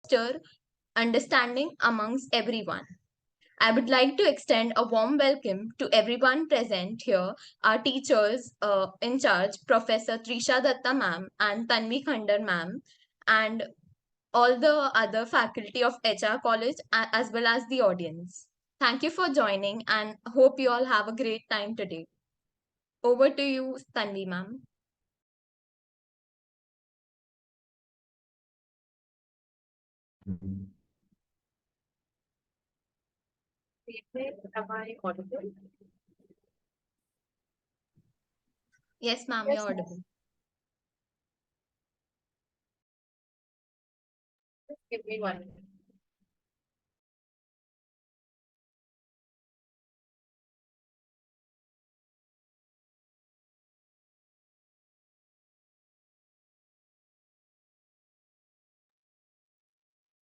foster understanding amongst everyone. I would like to extend a warm welcome to everyone present here, our teachers in charge, Professor Trisha Datta ma'am and Tanvi Khandar ma'am, and all the other faculty of HR College, as well as the audience. Thank you for joining and hope you all have a great time today. Over to you, Tanvi ma'am. Am I audible? Yes, ma'am, you're Yes, ma'am. audible. Give me one.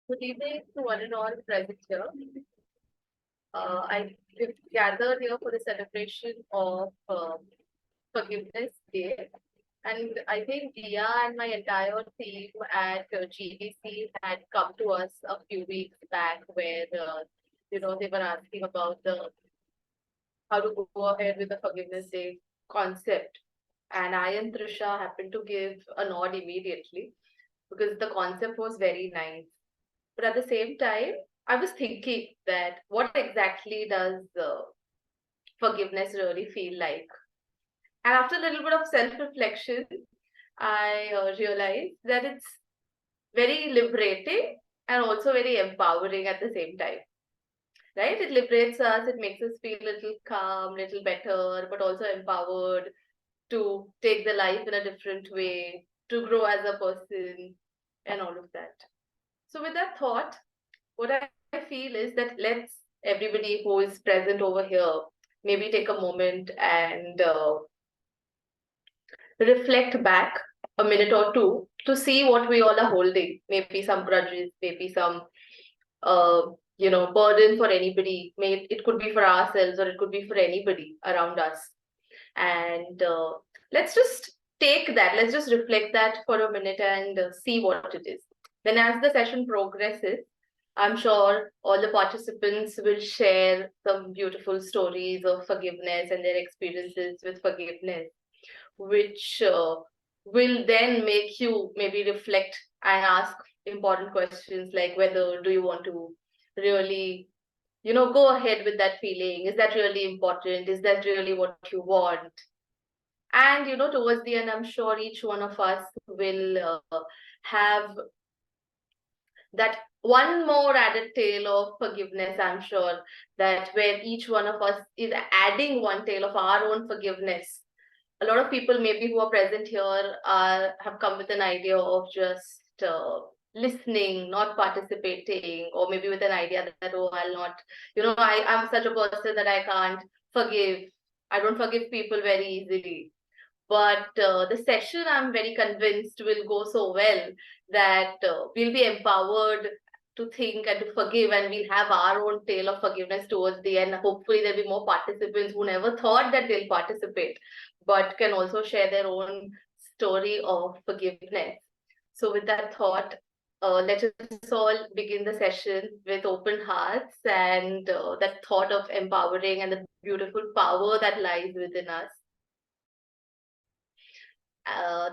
Good evening to one and all present here. We've gathered here for the celebration of Forgiveness Day. And I think Dia and my entire team at GDC had come to us a few weeks back where, they were asking about how to go ahead with the Forgiveness Day concept. And I and Trisha happened to give a nod immediately because the concept was very nice. But at the same time, I was thinking that what exactly does forgiveness really feel like? And after a little bit of self reflection, I realized that it's very liberating and also very empowering at the same time. Right? It liberates us, it makes us feel a little calm, little better, but also empowered to take the life in a different way, to grow as a person, and all of that. So, with that thought, what I feel is that let's everybody who is present over here maybe take a moment and reflect back a minute or two to see what we all are holding. Maybe some grudges, maybe some uh, burden for anybody. Maybe it could be for ourselves or it could be for anybody around us. And let's just take that. Let's just reflect that for a minute and see what it is. Then, as the session progresses, I'm sure all the participants will share some beautiful stories of forgiveness and their experiences with forgiveness, which will then make you maybe reflect and ask important questions like whether do you want to really go ahead with that feeling, is that really important, is that really what you want? And towards the end, I'm sure each one of us will have that one more added tale of forgiveness. I'm sure that where each one of us is adding one tale of our own forgiveness. A lot of people maybe who are present here have come with an idea of just listening, not participating, or maybe with an idea that, oh, I'll not, I'm such a person that I can't forgive. I don't forgive people very easily. But the session, I'm very convinced, will go so well that we'll be empowered to think and to forgive, and we'll have our own tale of forgiveness towards the end. Hopefully, there'll be more participants who never thought that they'll participate, but can also share their own story of forgiveness. So, with that thought, let us all begin the session with open hearts and that thought of empowering and the beautiful power that lies within us.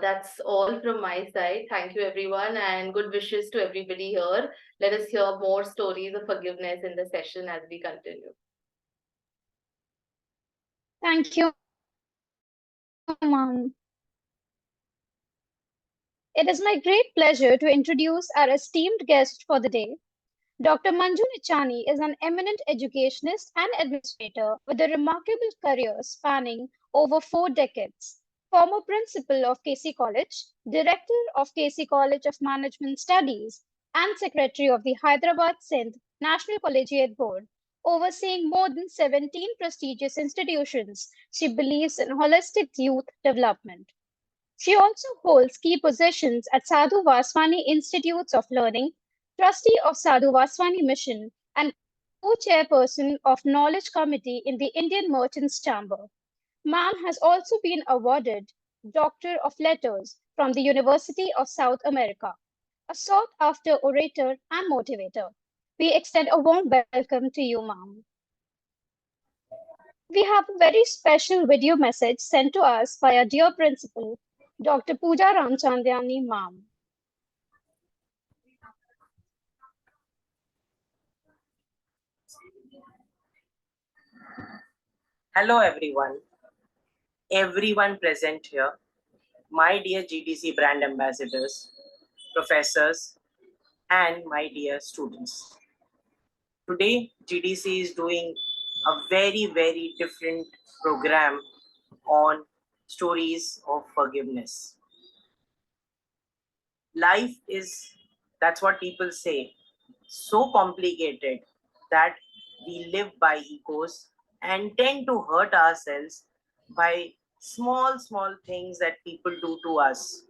That's all from my side. Thank you, everyone, and good wishes to everybody here. Let us hear more stories of forgiveness in the session as we continue. Thank you, ma'am. It is my great pleasure to introduce our esteemed guest for the day. Dr. Manju Nichani is an eminent educationist and administrator with a remarkable career spanning over 4 decades. Former principal of KC College, director of KC College of Management Studies, and secretary of the Hyderabad Sindh National Collegiate Board, overseeing more than 17 prestigious institutions, she believes in holistic youth development. She also holds key positions at Sadhu Vaswani Institutes of Learning, trustee of Sadhu Vaswani Mission, and co-chairperson of Knowledge Committee in the Indian Merchants Chamber. Ma'am has also been awarded Doctor of Letters from the University of South America. a sought-after orator and motivator. We extend a warm welcome to you, ma'am. We have a very special video message sent to us by our dear principal, Dr. Pooja Ramchandani, ma'am. Hello everyone present here, my dear GDC brand ambassadors, professors, and my dear students. Today, GDC is doing a very different program on stories of forgiveness. Life is, that's what people say, so complicated that we live by egos and tend to hurt ourselves by small things that people do to us.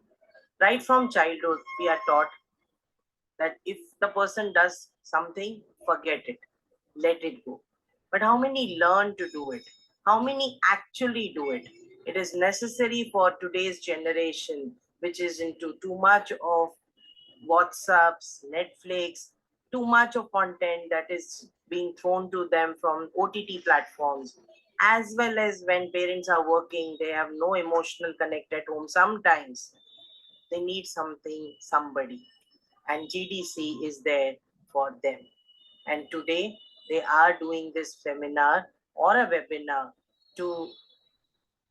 Right from childhood, we are taught that if the person does something, forget it, let it go. But how many learn to do it? How many actually do it? It is necessary for today's generation, which is into too much of WhatsApps, Netflix, too much of content that is being thrown to them from OTT platforms, as well as when parents are working, they have no emotional connect at home. Sometimes they need something, somebody, and GDC is there for them. And today they are doing this seminar or a webinar to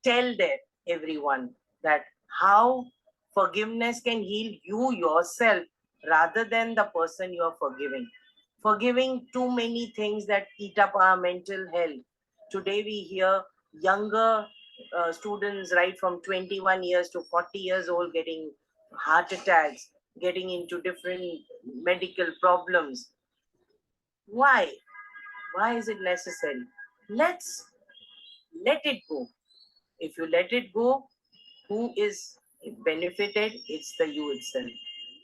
tell them, everyone, that how forgiveness can heal you yourself rather than the person you are forgiving. Forgiving too many things that eat up our mental health. Today we hear younger students right from 21 years to 40 years old getting heart attacks, getting into different medical problems. Why? Why is it necessary? Let's let it go. If you let it go, who is benefited? It's the you itself.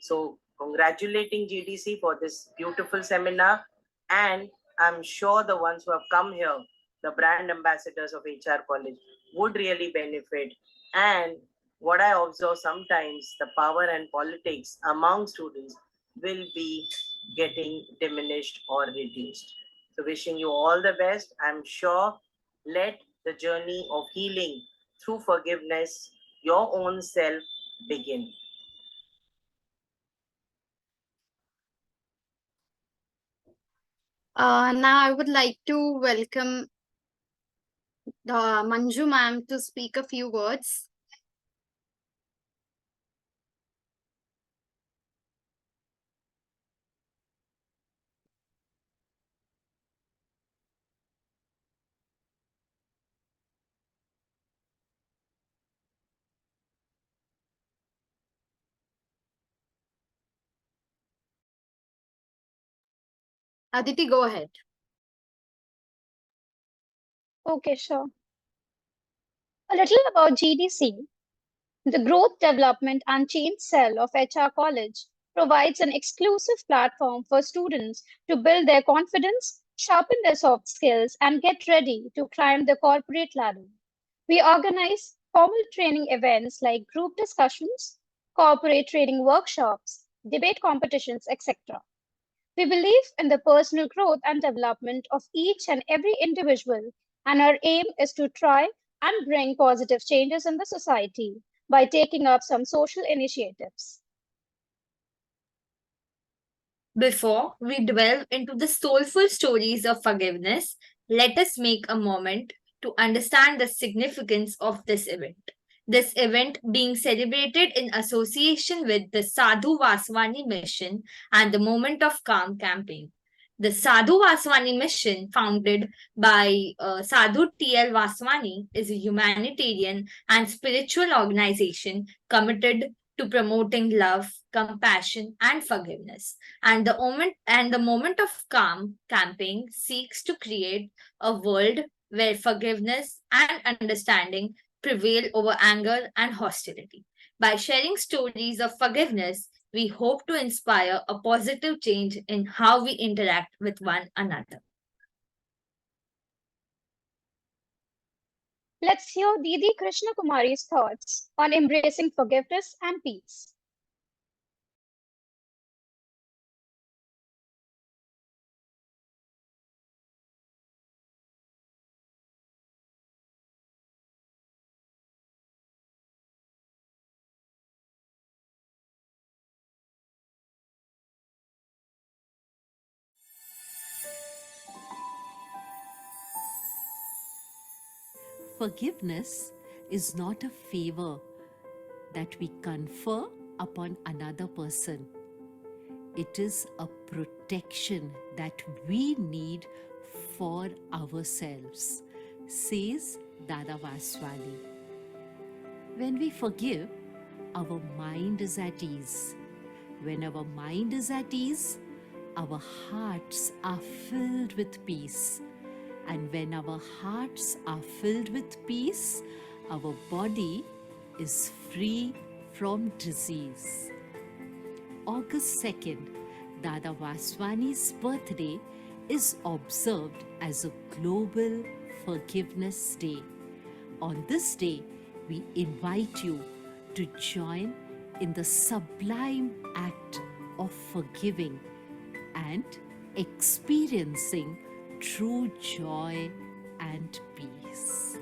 So congratulating GDC for this beautiful seminar, and I'm sure the ones who have come here, the brand ambassadors of HR College, would really benefit. And what I observe sometimes, the power and politics among students will be getting diminished or reduced. So wishing you all the best. I'm sure, let the journey of healing through forgiveness your own self begin. Now I would like to welcome Manju ma'am to speak a few words. Aditi, go ahead. Okay, sure. A little about GDC. The Growth, Development and Change Cell of HR College provides an exclusive platform for students to build their confidence, sharpen their soft skills, and get ready to climb the corporate ladder. We organize formal training events like group discussions, corporate training workshops, debate competitions, etc. We believe in the personal growth and development of each and every individual, and our aim is to try and bring positive changes in the society by taking up some social initiatives. Before we delve into the soulful stories of forgiveness, let us make a moment to understand the significance of this event. This event being celebrated in association with the Sadhu Vaswani mission and the Moment of Calm campaign. The Sadhu Vaswani mission, founded by Sadhu T.L. Vaswani, is a humanitarian and spiritual organization committed to promoting love, compassion, and forgiveness. And the moment of calm campaign seeks to create a world where forgiveness and understanding prevail over anger and hostility. By sharing stories of forgiveness, we hope to inspire a positive change in how we interact with one another. Let's hear Didi Krishna Kumari's thoughts on embracing forgiveness and peace. Forgiveness is not a favor that we confer upon another person. It is a protection that we need for ourselves, says Dada Vaswani. When we forgive, our mind is at ease. When our mind is at ease, our hearts are filled with peace. And when our hearts are filled with peace, our body is free from disease. August 2nd, Dada Vaswani's birthday is observed as a Global Forgiveness Day. On this day, we invite you to join in the sublime act of forgiving and experiencing true joy and peace.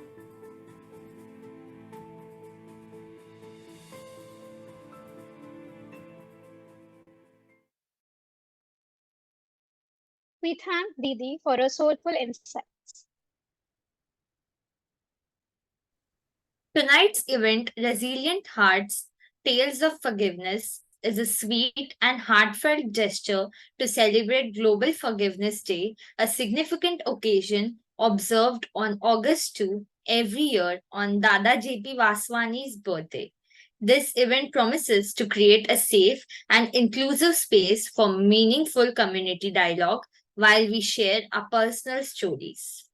We thank Didi for her soulful insights. Tonight's event, Resilient Hearts Tales of Forgiveness, is a sweet and heartfelt gesture to celebrate Global Forgiveness Day, a significant occasion observed on August 2 every year on Dada J.P. Vaswani's birthday. This event promises to create a safe and inclusive space for meaningful community dialogue while we share our personal stories.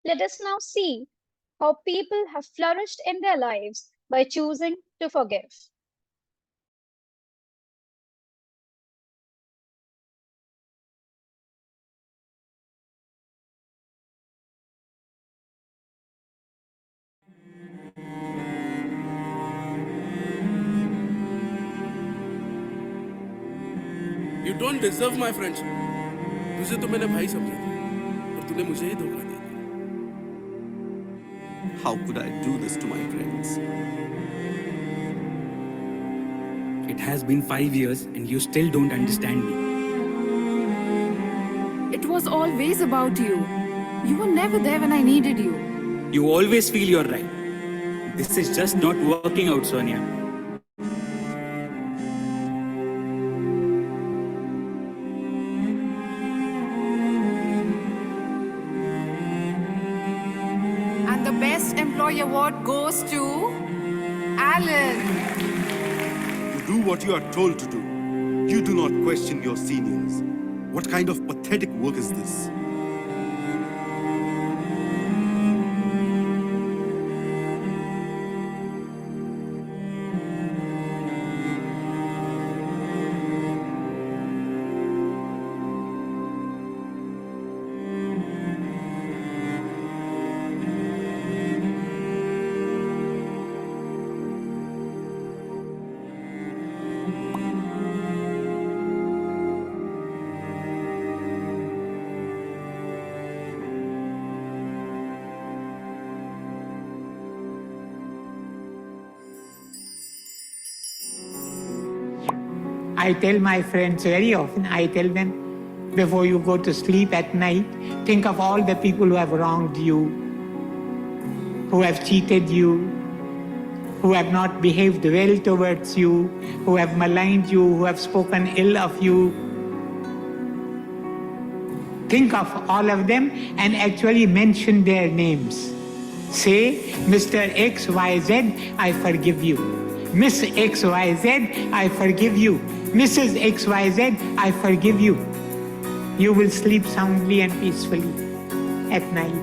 Let us now see how people have flourished in their lives by choosing to forgive. You don't deserve my friendship. तुझे तो मैंने भाई समझा था, और तूने मुझे ही धोखा दिया. How could I do this to my friends? It has been 5 years and you still don't understand me. It was always about you. You were never there when I needed you. You always feel you're right. This is just not working out, Sonia. And the best employee award goes to Alan. You do what you are told to do. You do not question your seniors. What kind of pathetic work is this? I tell my friends very often, I tell them, before you go to sleep at night, think of all the people who have wronged you, who have cheated you, who have not behaved well towards you, who have maligned you, who have spoken ill of you. Think of all of them and actually mention their names. Say, Mr. XYZ, I forgive you. Miss XYZ, I forgive you. Mrs. XYZ, I forgive you. You will sleep soundly and peacefully at night.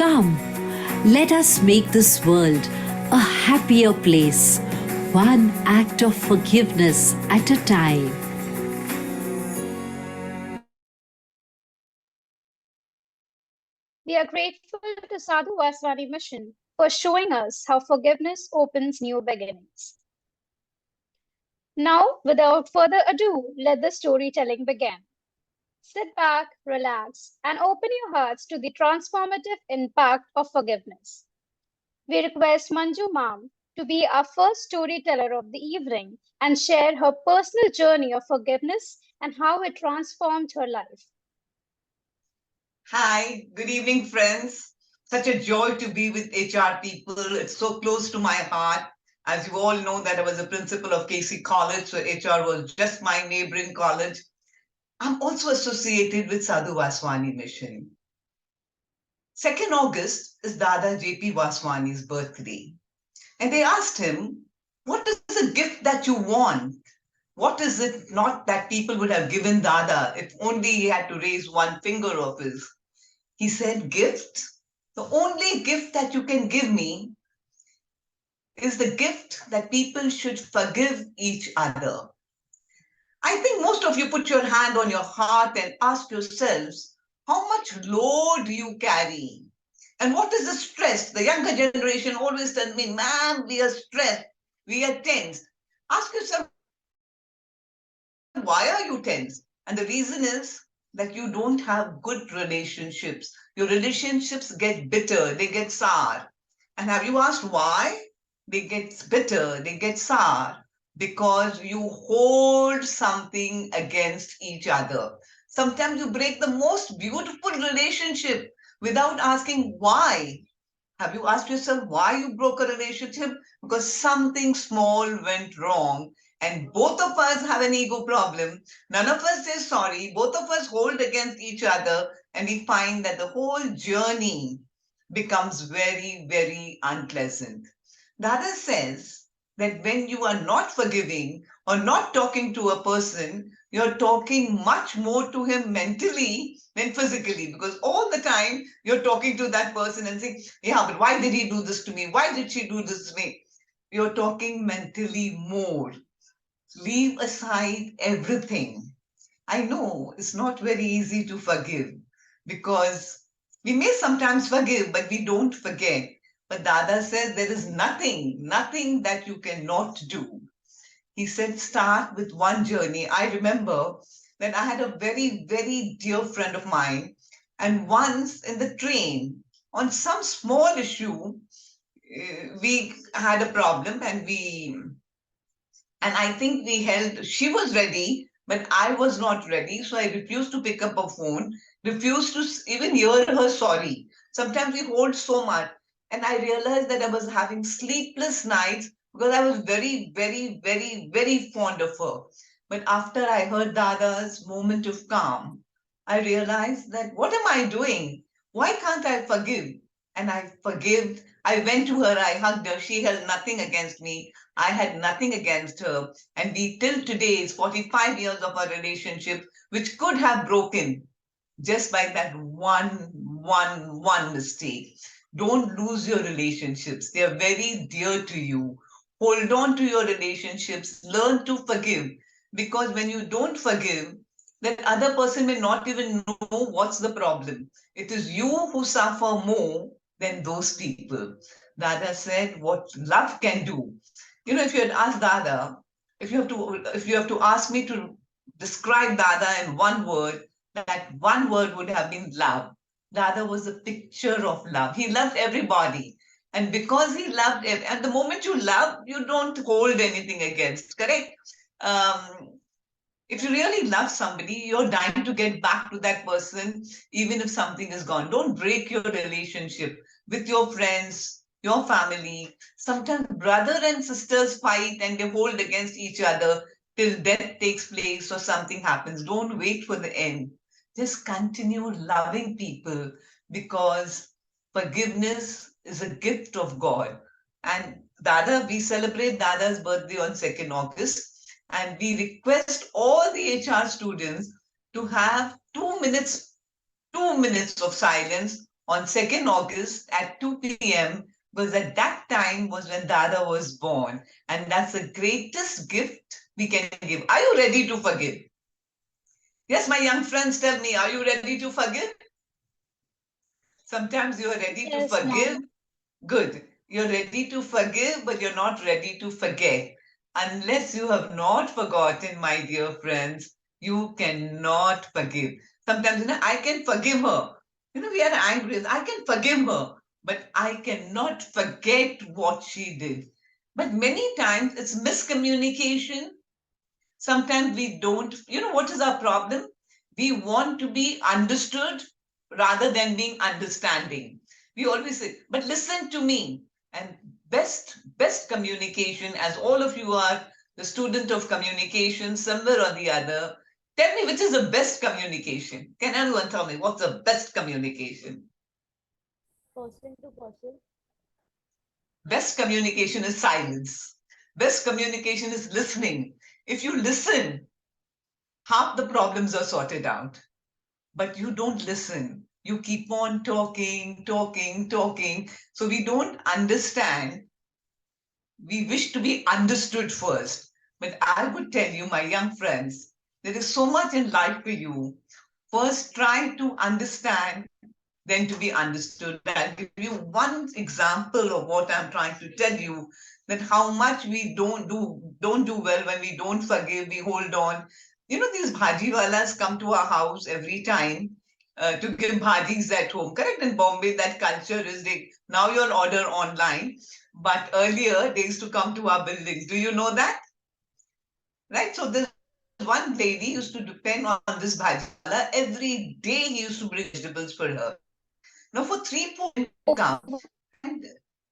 Come, let us make this world a happier place, one act of forgiveness at a time. We are grateful to Sadhu Vaswani Mission for showing us how forgiveness opens new beginnings. Now, without further ado, let the storytelling begin. Sit back, relax, and open your hearts to the transformative impact of forgiveness. We request Manju Ma'am to be our first storyteller of the evening and share her personal journey of forgiveness and how it transformed her life. Hi, good evening, friends. Such a joy to be with HR people. It's so close to my heart. As you all know, that I was a principal of KC College, so HR was just my neighboring college. I'm also associated with Sadhu Vaswani Mission. 2nd August is Dada J.P. Vaswani's birthday. And they asked him, what is the gift that you want? What is it not that people would have given Dada if only he had to raise one finger of his? He said, gift? The only gift that you can give me is the gift that people should forgive each other. I think most of you put your hand on your heart and ask yourselves, how much load do you carry? And what is the stress? The younger generation always tells me, man, we are stressed, we are tense. Ask yourself, why are you tense? And the reason is that you don't have good relationships. Your relationships get bitter, they get sour. And have you asked why? They get bitter, they get sour, because you hold something against each other. Sometimes you break the most beautiful relationship without asking why. Have you asked yourself why you broke a relationship? Because something small went wrong. And both of us have an ego problem. None of us say sorry. Both of us hold against each other. And we find that the whole journey becomes very, very unpleasant. Dada says that when you are not forgiving or not talking to a person, you're talking much more to him mentally than physically, because all the time you're talking to that person and saying, yeah, but why did he do this to me? Why did she do this to me? You're talking mentally more. Leave aside everything. I know it's not very easy to forgive because we may sometimes forgive, but we don't forget. But Dada says there is nothing that you cannot do. He said, start with one journey. I remember that I had a very, very dear friend of mine, and once in the train, on some small issue, we had a problem and I think she was ready, but I was not ready. So I refused to pick up a phone, refused to even hear her sorry. Sometimes we hold so much. And I realized that I was having sleepless nights because I was very, very, very, very fond of her. But after I heard Dada's moment of calm, I realized that what am I doing? Why can't I forgive? And I forgave. I went to her, I hugged her. She held nothing against me. I had nothing against her. And we till today, it's 45 years of our relationship, which could have broken just by that one mistake. Don't lose your relationships. They are very dear to you. Hold on to your relationships. Learn to forgive. Because when you don't forgive, that other person may not even know what's the problem. It is you who suffer more than those people. Dada said what love can do. You know, if you had asked Dada, if you have to ask me to describe Dada in one word, that one word would have been love. Dada was a picture of love. He loved everybody. And because he loved it, and the moment you love, you don't hold anything against, correct? If you really love somebody, you're dying to get back to that person, even if something is gone. Don't break your relationship with your friends, your family. Sometimes brother and sisters fight and they hold against each other till death takes place or something happens. Don't wait for the end. Just continue loving people, because forgiveness is a gift of God. And Dada, we celebrate Dada's birthday on 2nd August. And we request all the HR students to have 2 minutes of silence on 2nd August at 2 p.m. because at that time was when Dada was born. And that's the greatest gift we can give. Are you ready to forgive? Yes, my young friends, tell me, are you ready to forgive? Sometimes you are ready to Yes, forgive. ma'am. Good. You're ready to forgive, but you're not ready to forget. Unless you have not forgotten, my dear friends, you cannot forgive. Sometimes, I can forgive her. We are angry. I can forgive her, but I cannot forget what she did. But many times it's miscommunication. Sometimes we don't, what is our problem? We want to be understood rather than being understanding. We always say, but listen to me. And best communication, as all of you are the student of communication, somewhere or the other, tell me which is the best communication. Can anyone tell me what's the best communication? Person to person. Best communication is silence. Best communication is listening. If you listen, half the problems are sorted out. But you don't listen. You keep on talking, talking, talking. So we don't understand. We wish to be understood first. But I would tell you, my young friends, there is so much in life for you. First, try to understand, then to be understood. I'll give you one example of what I'm trying to tell you, that how much we don't do well when we don't forgive, we hold on. These bhajiwalas come to our house every time to give bhajis at home. Correct? In Bombay, that culture is now you'll order online, but earlier they used to come to our buildings. Do you know that? Right? So this one lady used to depend on this bhajiwala. Every day he used to bring vegetables for her. Now for 3-4 days to come, and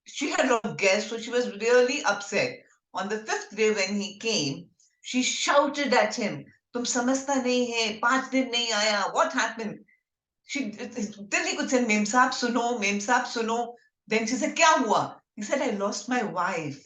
she had a lot of guests, so she was really upset. On the 5th day when he came, she shouted at him, "Tum samajhta nahi hai, 5 din nahi aaya, what happened?" She Dilli could say, "Mem saab suno." Then she said, "Kya hua?" He said, "I lost my wife.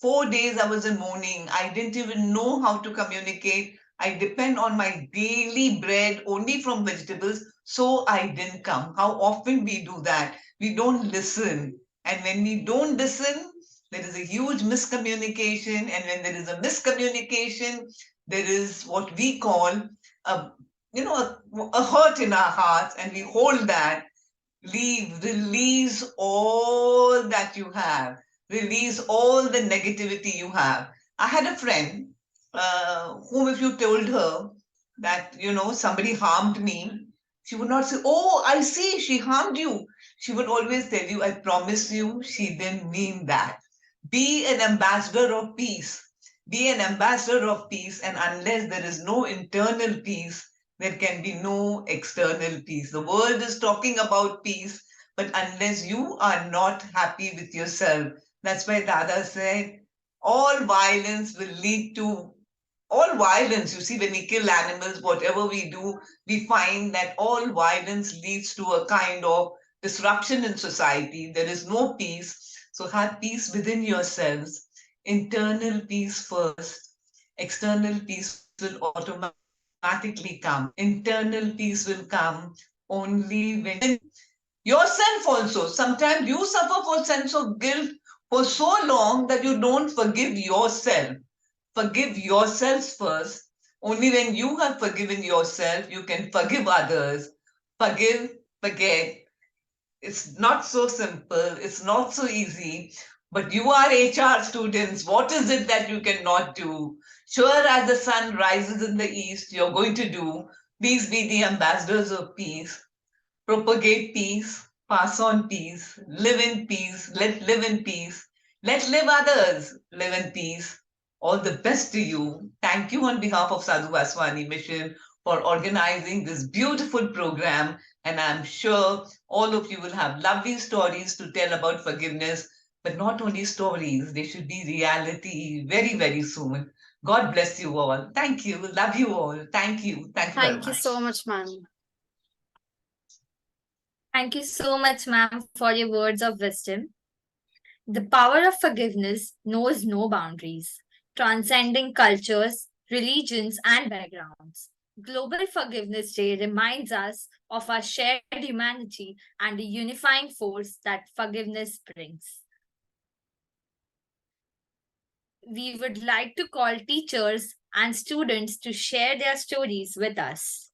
4 days I was in mourning. I didn't even know how to communicate. I depend on my daily bread only from vegetables, so I didn't come." How often we do that? We don't listen. And when we don't listen, there is a huge miscommunication. And when there is a miscommunication, there is what we call a hurt in our hearts, and we hold that. Release all that you have. Release all the negativity you have. I had a friend whom, if you told her that, somebody harmed me, she would not say, "Oh, I see, she harmed you." She would always tell you, "I promise you, she didn't mean that." Be an ambassador of peace. Be an ambassador of peace, and unless there is no internal peace, there can be no external peace. The world is talking about peace, but unless you are not happy with yourself, that's why Dada said, all violence will lead to all violence. You see, when we kill animals, whatever we do, we find that all violence leads to a kind of disruption in society. There is no peace. So have peace within yourselves. Internal peace first. External peace will automatically come. Internal peace will come only when yourself also. Sometimes you suffer for sense of guilt for so long that you don't forgive yourself. Forgive yourselves first. Only when you have forgiven yourself, you can forgive others. Forgive, forget. It's not so simple. It's not so easy. But you are HR students. What is it that you cannot do? Sure, as the sun rises in the east, you're going to do. Please be the ambassadors of peace. Propagate peace. Pass on peace. Live in peace. Let live in peace. Let live others live in peace. All the best to you. Thank you on behalf of Sadhu Vaswani Mission for organizing this beautiful program. And I'm sure all of you will have lovely stories to tell about forgiveness, but not only stories, they should be reality very, very soon. God bless you all. Thank you. Love you all. Thank you. Thank you very Thank you much. so much, ma'am. Thank you so much, ma'am, for your words of wisdom. The power of forgiveness knows no boundaries, transcending cultures, religions, and backgrounds. Global Forgiveness Day reminds us of our shared humanity and the unifying force that forgiveness brings. We would like to call teachers and students to share their stories with us.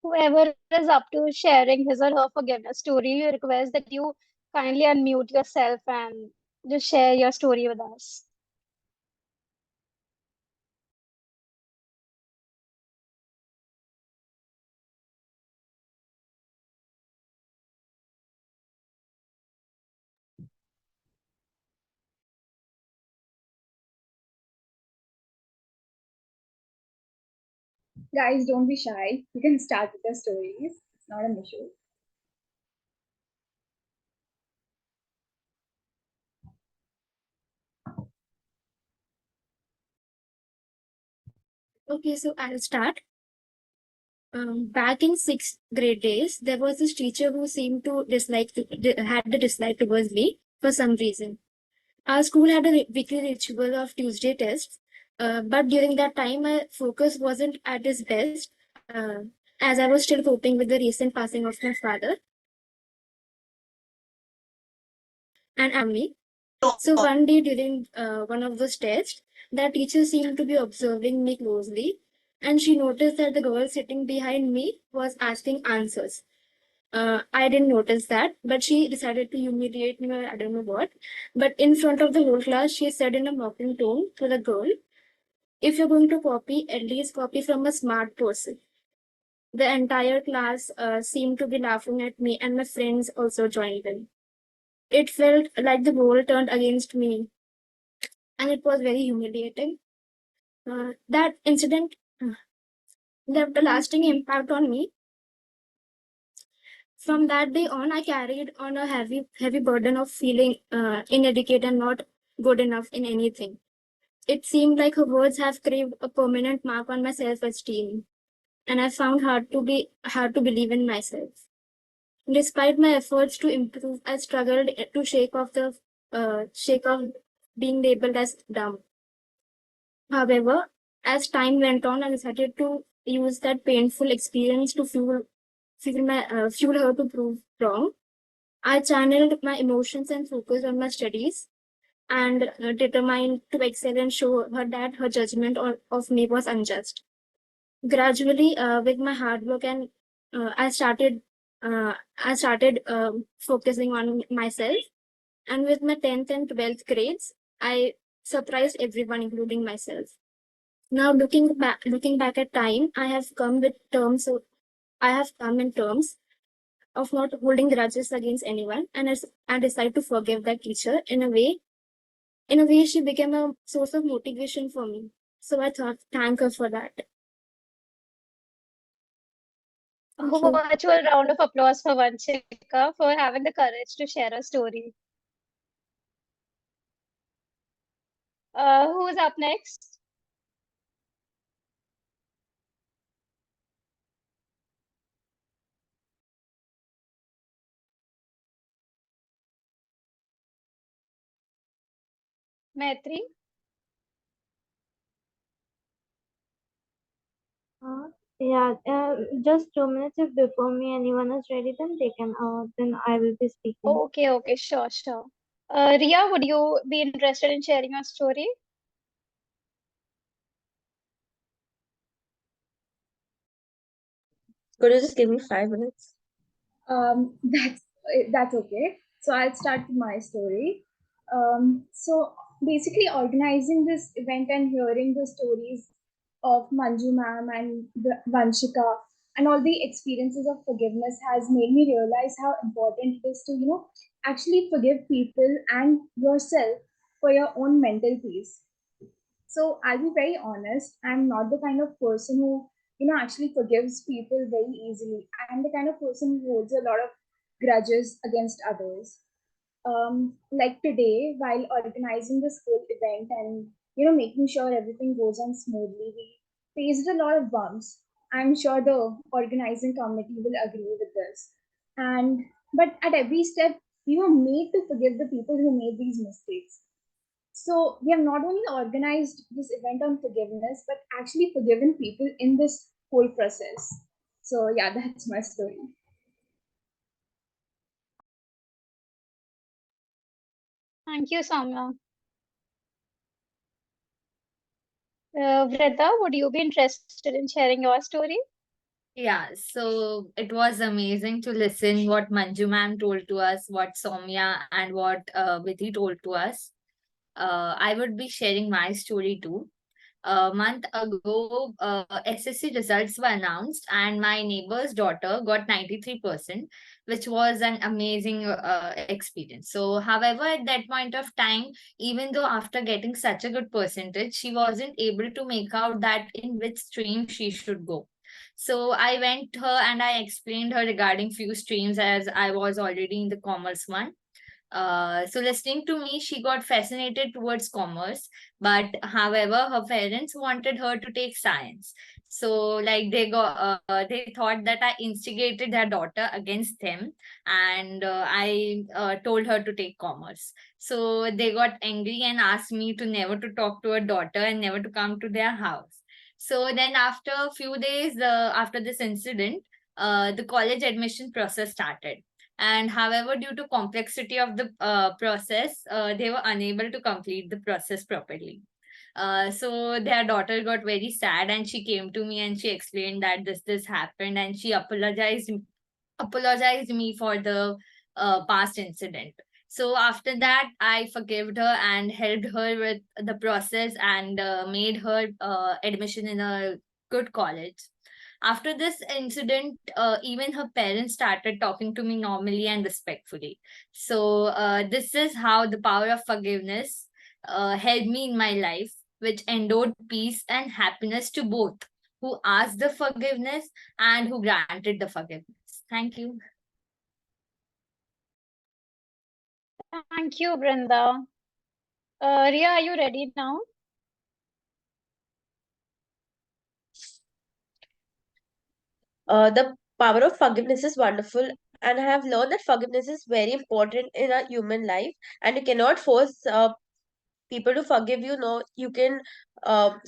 Whoever is up to sharing his or her forgiveness story, we request that you kindly unmute yourself and just share your story with us. Guys, don't be shy. You can start with your stories. It's not an issue. Okay, so I'll start. Back in sixth grade days, there was this teacher who seemed to had the dislike towards me for some reason. Our school had a weekly ritual of Tuesday tests, but during that time, my focus wasn't at its best, as I was still coping with the recent passing of my father and me. So one day during one of those tests, that teacher seemed to be observing me closely, and she noticed that the girl sitting behind me was asking answers. I didn't notice that, but she decided to humiliate me, or I don't know what. But in front of the whole class, she said in a mocking tone to the girl, "If you're going to copy, at least copy from a smart person." The entire class seemed to be laughing at me, and my friends also joined in. It felt like the world turned against me, and it was very humiliating. That incident left a lasting impact on me. From that day on, I carried on a heavy burden of feeling inadequate and not good enough in anything. It seemed like her words have craved a permanent mark on my self-esteem, and I found hard to believe in myself. Despite my efforts to improve, I struggled to shake off being labeled as dumb. However, as time went on, I decided to use that painful experience to fuel her to prove wrong. I channeled my emotions and focused on my studies and determined to excel and show her that her judgment of me was unjust. Gradually, with my hard work and I started focusing on myself. And with my 10th and 12th grades, I surprised everyone, including myself. Now, looking back at time, I have come in terms of not holding grudges against anyone, and I decided to forgive that teacher in a way. In a way, she became a source of motivation for me. So I thought, thank her for that. A virtual round of applause for Vanchika for having the courage to share a story. Who's up next? Maitri? Yeah, just 2 minutes. If before me anyone is ready, then I will be speaking. Okay, sure. Ria, would you be interested in sharing your story? Could you just give me 5 minutes? That's okay. So I'll start with my story. So basically, organizing this event and hearing the stories of Manju ma'am and Vanshika and all the experiences of forgiveness has made me realize how important it is to actually forgive people and yourself for your own mental peace. So I'll be very honest. I'm not the kind of person who actually forgives people very easily. I'm the kind of person who holds a lot of grudges against others. Like today, while organizing this whole event and making sure everything goes on smoothly, we faced a lot of bumps. I'm sure the organizing committee will agree with this. And but at every step, we were made to forgive the people who made these mistakes. So we have not only organized this event on forgiveness, but actually forgiven people in this whole process. So yeah, that's my story. Thank you, Soumya. Vreda, would you be interested in sharing your story? Yeah, so it was amazing to listen what Manju ma'am told to us, what Soumya and what Vidhi told to us. I would be sharing my story too. A month ago, SSC results were announced, and my neighbor's daughter got 93%, which was an amazing experience. So, however, at that point of time, even though after getting such a good percentage, she wasn't able to make out that in which stream she should go. So I went her and I explained her regarding few streams, as I was already in the commerce one. So listening to me, she got fascinated towards commerce, but however, her parents wanted her to take science. So like they thought that I instigated their daughter against them, and I told her to take commerce. So they got angry and asked me to never to talk to her daughter and never to come to their house. So then after a few days after this incident, the college admission process started, and however, due to complexity of the process, they were unable to complete the process properly. So their daughter got very sad, and she came to me and she explained that this happened, and she apologized me for the past incident. So after that, I forgave her and helped her with the process, and made her admission in a good college. After this incident, even her parents started talking to me normally and respectfully. So, this is how the power of forgiveness helped me in my life, which endowed peace and happiness to both who asked the forgiveness and who granted the forgiveness. Thank you. Thank you, Brinda. Ria, are you ready now? The power of forgiveness is wonderful, and I have learned that forgiveness is very important in a human life, and you cannot force people to forgive you. No, you can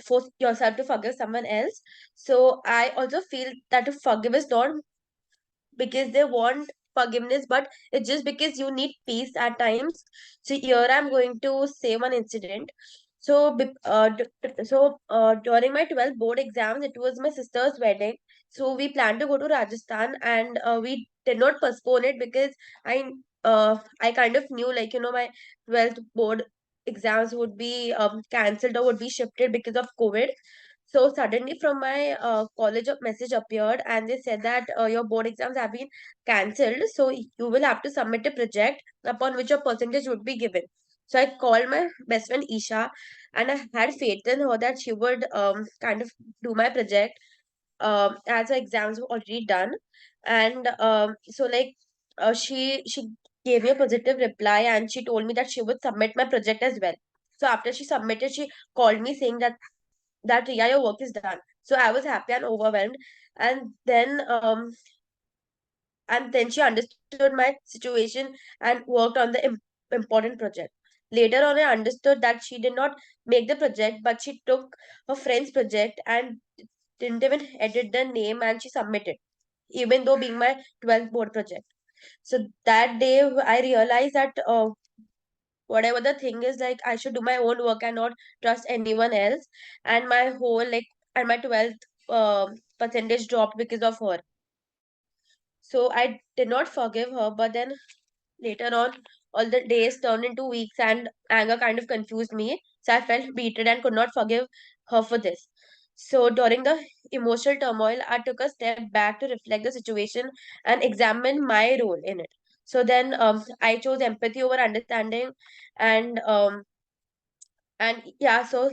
force yourself to forgive someone else. So I also feel that to forgive is not because they want forgiveness, but it's just because you need peace at times. So here I'm going to say one incident. So, during my 12th board exams, it was my sister's wedding. So we planned to go to Rajasthan, and we did not postpone it because I kind of knew, like, my 12th board exams would be cancelled or would be shifted because of COVID. So suddenly from my college a message appeared, and they said that your board exams have been cancelled. So you will have to submit a project upon which your percentage would be given. So I called my best friend Isha, and I had faith in her that she would kind of do my project as her exams were already done. And so like she gave me a positive reply, and she told me that she would submit my project as well. So after she submitted, she called me saying that yeah, your work is done. So I was happy and overwhelmed. And then she understood my situation and worked on the important project. Later on, I understood that she did not make the project, but she took her friend's project and didn't even edit the name, and she submitted, even though being my 12th board project. So that day, I realized that whatever the thing is, like, I should do my own work and not trust anyone else. And my whole like and my 12th percentage dropped because of her. So I did not forgive her, but then later on, all the days turned into weeks, and anger kind of confused me. So I felt beaten and could not forgive her for this. So during the emotional turmoil, I took a step back to reflect the situation and examine my role in it. So then I chose empathy over understanding, and yeah, so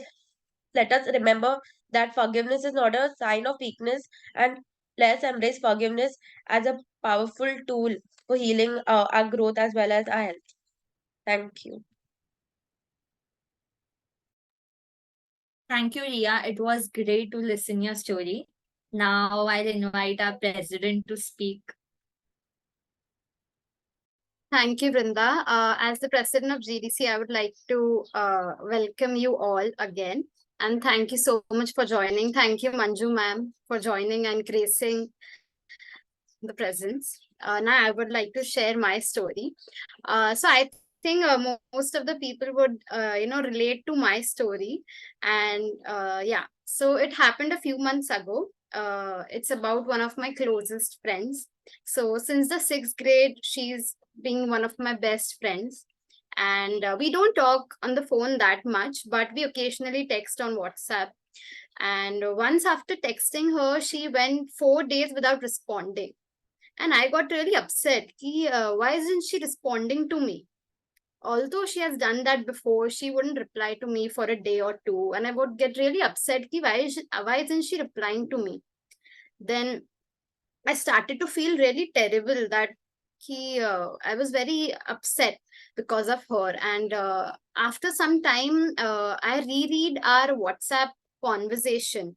let us remember that forgiveness is not a sign of weakness, and let's embrace forgiveness as a powerful tool for healing our growth as well as our health. Thank you. Thank you, Ria. It was great to listen your story. Now I'll invite our president to speak. Thank you, Brinda. As the president of GDC, I would like to welcome you all again. And thank you so much for joining. Thank you, Manju ma'am, for joining and gracing the presence. Now, I would like to share my story. So I think most of the people would, relate to my story. And yeah, so it happened a few months ago. It's about one of my closest friends. So since the sixth grade, she's been one of my best friends. And we don't talk on the phone that much, but we occasionally text on WhatsApp. And once after texting her, she went 4 days without responding. And I got really upset. Why isn't she responding to me? Although she has done that before, she wouldn't reply to me for a day or two. And I would get really upset. Why isn't she replying to me? Then I started to feel really terrible that I was very upset because of her. And after some time, I reread our WhatsApp conversation.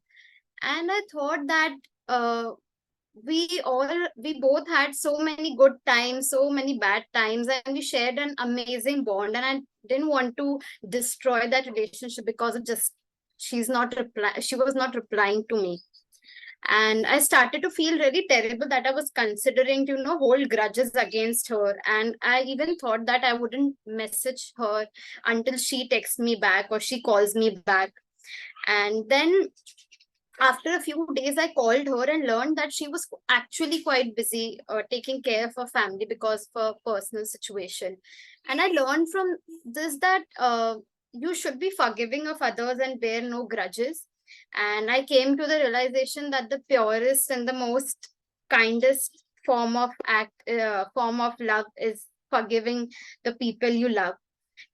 And I thought that we both had so many good times, so many bad times, and we shared an amazing bond. And I didn't want to destroy that relationship because of just she was not replying to me. And I started to feel really terrible that I was considering to hold grudges against her. And I even thought that I wouldn't message her until she texts me back or she calls me back. And then after a few days, I called her and learned that she was actually quite busy taking care of her family because of her personal situation. And I learned from this that you should be forgiving of others and bear no grudges. And I came to the realization that the purest and the most kindest form of love is forgiving the people you love.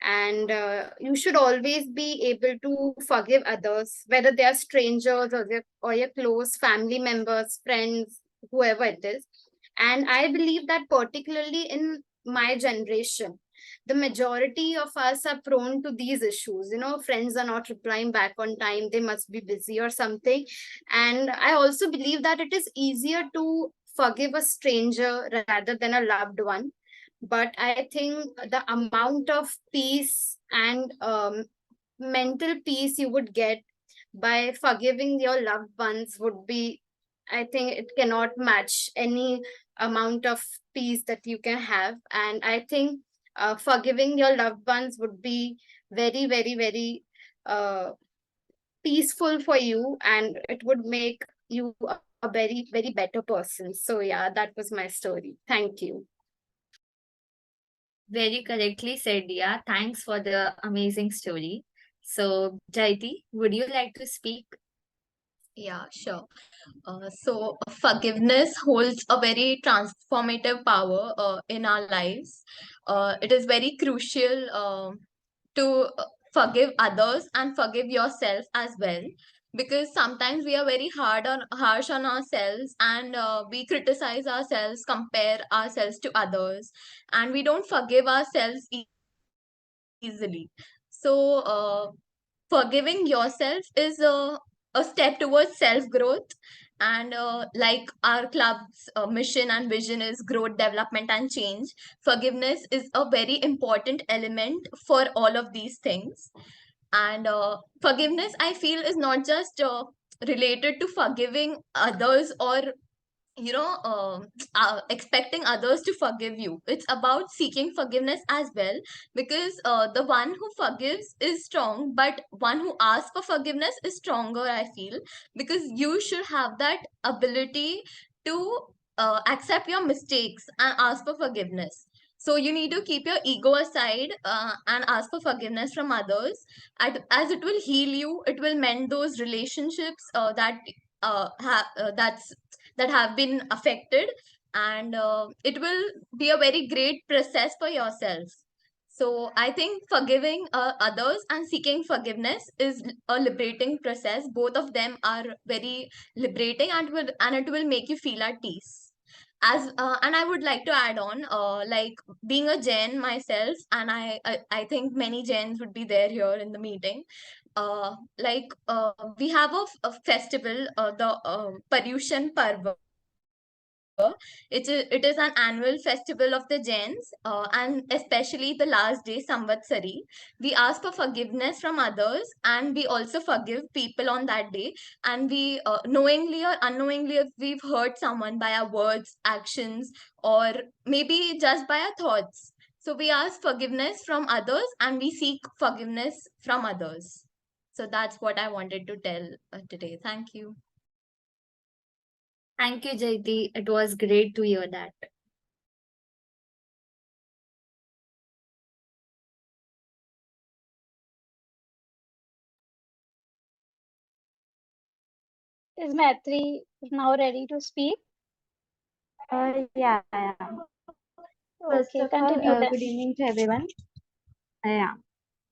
And you should always be able to forgive others, whether they are strangers or your close family members, friends, whoever it is. And I believe that particularly in my generation, the majority of us are prone to these issues. Friends are not replying back on time, they must be busy or something. And I also believe that it is easier to forgive a stranger rather than a loved one. But I think the amount of peace and mental peace you would get by forgiving your loved ones would be, I think it cannot match any amount of peace that you can have. And I think forgiving your loved ones would be very, very, very peaceful for you, and it would make you a very, very better person. So yeah, that was my story. Thank you. Very correctly said, Dia. Thanks for the amazing story. So, Jaiti, would you like to speak? Yeah, sure. So forgiveness holds a very transformative power in our lives. It is very crucial to forgive others and forgive yourself as well, because sometimes we are very harsh on ourselves, and we criticize ourselves, compare ourselves to others, and we don't forgive ourselves easily. So forgiving yourself is a step towards self growth. And like our club's mission and vision is growth, development, and change, forgiveness is a very important element for all of these things. And forgiveness, I feel, is not just related to forgiving others or expecting others to forgive you. It's about seeking forgiveness as well, because the one who forgives is strong, but one who asks for forgiveness is stronger, I feel, because you should have that ability to accept your mistakes and ask for forgiveness. So you need to keep your ego aside and ask for forgiveness from others, as it will heal you. It will mend those relationships that have been affected, and it will be a very great process for yourself. So I think forgiving others and seeking forgiveness is a liberating process. Both of them are very liberating, and it will make you feel at peace. And I would like to add on, like being a Jain myself, and I think many Jains would be there here in the meeting. We have a festival, the Paryushan Parva, It is an annual festival of the Jains, and especially the last day, Samvatsari. We ask for forgiveness from others, and we also forgive people on that day. And we, knowingly or unknowingly, if we've hurt someone by our words, actions, or maybe just by our thoughts. So we ask forgiveness from others and we seek forgiveness from others. So that's what I wanted to tell today. Thank you. Thank you, Jaiti. It was great to hear that. Is Maitri now ready to speak? Yeah. First Okay, of all, continue then. good evening to everyone. Yeah.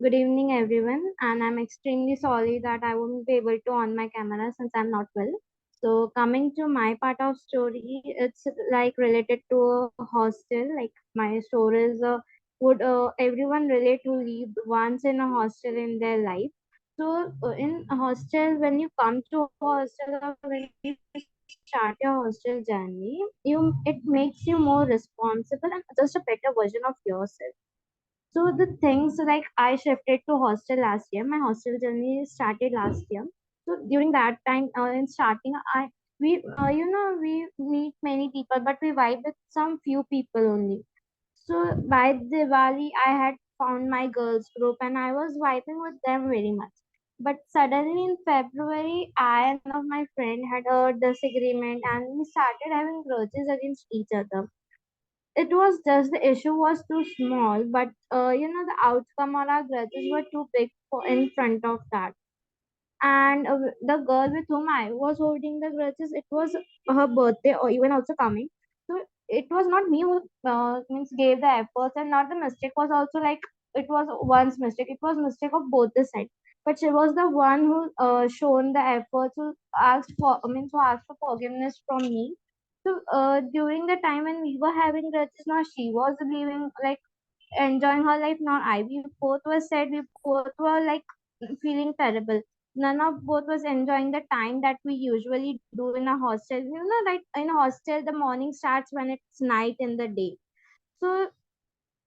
Good evening, everyone. And I'm extremely sorry that I won't be able to on my camera since I'm not well. So coming to my part of story, it's like related to a hostel. Like my story is, would everyone relate who lived once in a hostel in their life? So in a hostel, when you come to a hostel or when you start your hostel journey, it makes you more responsible and just a better version of yourself. So the things like I shifted to hostel last year. My hostel journey started last year. So during that time, in starting, we meet many people, but we vibe with some few people only. So by Diwali, I had found my girls group and I was vibing with them very much. But suddenly in February, I and one of my friend had a disagreement and we started having grudges against each other. It was just the issue was too small, but the outcome or our grudges were too big for in front of that. And the girl with whom I was holding the grudges, it was her birthday or even also coming. So it was not me who means gave the efforts, and not the mistake was also like it was one's mistake. It was mistake of both the sides. But she was the one who shown the efforts, who asked for who asked for forgiveness from me. So during the time when we were having grudges, now she was living like enjoying her life. Now we both were sad. We both were like feeling terrible. None of both was enjoying the time that we usually do in a hostel. Like in a hostel, the morning starts when it's night in the day. So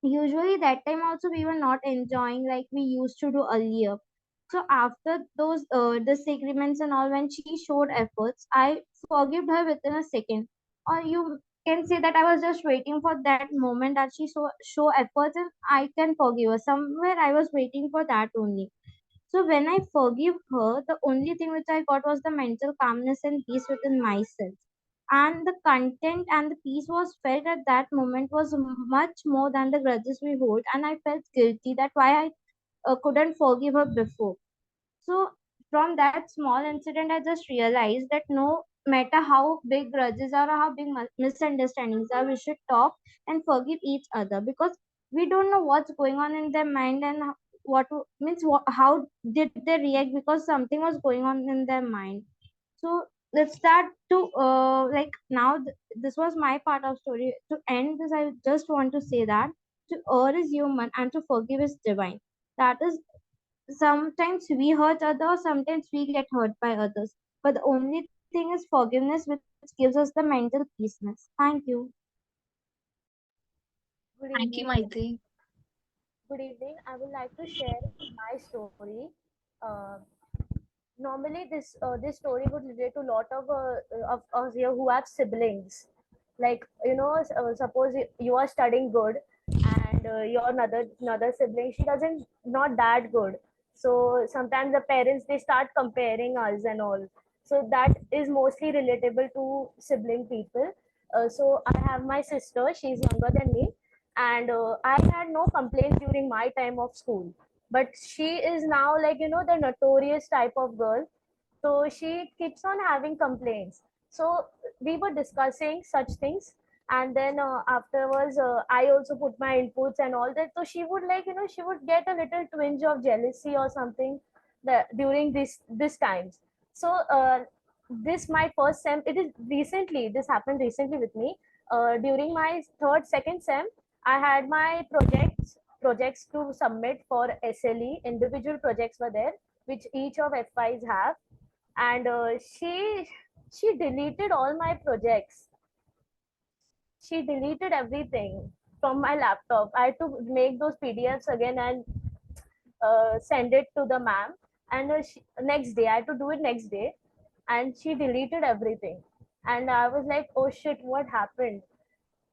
usually that time also we were not enjoying like we used to do earlier. So after those disagreements and all, when she showed efforts, I forgave her within a second. Or you can say that I was just waiting for that moment that she show efforts and I can forgive her. Somewhere I was waiting for that only. So when I forgive her, the only thing which I got was the mental calmness and peace within myself. And the content and the peace was felt at that moment was much more than the grudges we hold. And I felt guilty that why I couldn't forgive her before. So from that small incident, I just realized that no matter how big grudges are or how big misunderstandings are, we should talk and forgive each other, because we don't know what's going on in their mind and how did they react because something was going on in their mind. So let's start to like now this was my part of story. To end this, I just want to say that to err is human and to forgive is divine. That is, sometimes we hurt others, sometimes we get hurt by others. But the only thing is forgiveness, which gives us the mental peaceness. Thank you. Good Thank you, evening. Maitri. Good evening. I would like to share my story. Uh, Normally, this story would relate to a lot of us here who have siblings. Like suppose you are studying good, and your another sibling, she doesn't not that good. So sometimes the parents, they start comparing us and all. So that is mostly relatable to sibling people. So I have my sister. She's younger than me, and I had no complaints during my time of school, but she is now like the notorious type of girl. So she keeps on having complaints. So we were discussing such things, and then afterwards I also put my inputs and all that. So she would like she would get a little twinge of jealousy or something that during this times. So this my first sem, it is recently, this happened recently with me. During my second sem, I had my projects to submit for SLE. Individual projects were there, which each of FIs have. And she deleted all my projects. she deleted everything from my laptop. I had to make those PDFs again and send it to the ma'am. And next day, I had to do it next day, and she deleted everything. And I was like, oh shit, what happened?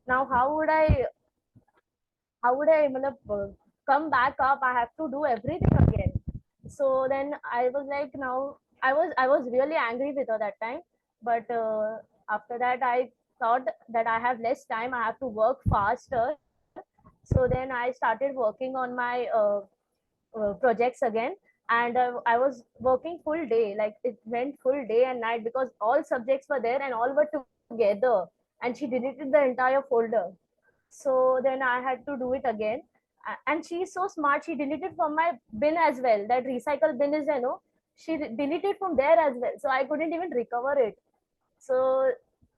Now how would I come back up? I have to do everything again. So then I was like, now I was really angry with her that time. But after that, I thought that I have less time. I have to work faster. So then I started working on my projects again. And I was working full day, like it went full day and night, because all subjects were there and all were together, and she deleted the entire folder. So then I had to do it again. And she's so smart, she deleted from my bin as well. That recycle bin is, she deleted from there as well, so I couldn't even recover it. So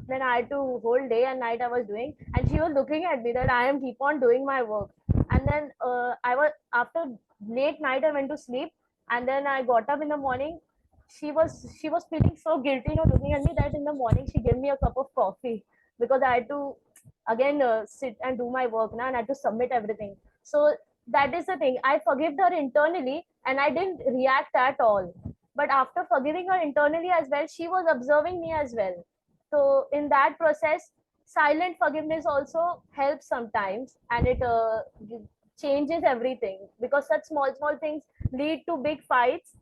then I had to whole day and night I was doing, and she was looking at me that I am keep on doing my work. And then I was, after late night I went to sleep, and then I got up in the morning. She was feeling so guilty, looking at me, that in the morning she gave me a cup of coffee, because I had to again sit and do my work now, and I had to submit everything. So that is the thing. I forgave her internally, and I didn't react at all. But after forgiving her internally as well, she was observing me as well. So in that process, silent forgiveness also helps sometimes, and it changes everything, because such small small things lead to big fights.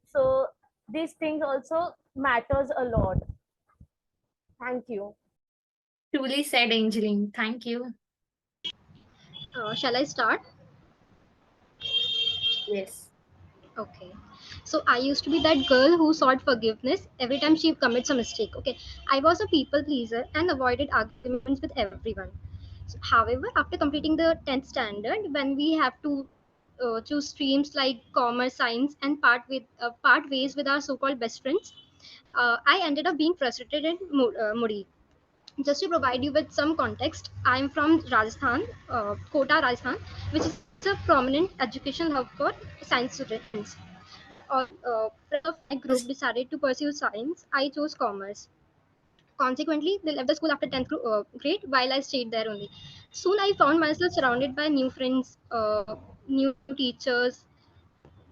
So these things also matters a lot. Thank you. Truly said, Angeline. Thank you. Shall I start? Yes. Okay. So I used to be that girl who sought forgiveness every time she commits a mistake. Okay. I was a people pleaser and avoided arguments with everyone. So, however, after completing the 10th standard, when we have to choose streams like commerce, science, and part ways with our so-called best friends, I ended up being frustrated and moody. Just to provide you with some context, I'm from Rajasthan, Kota, Rajasthan, which is a prominent educational hub for science students. Friends of my group decided to pursue science. I chose commerce. Consequently, they left the school after 10th grade while I stayed there only. Soon I found myself surrounded by new friends, new teachers,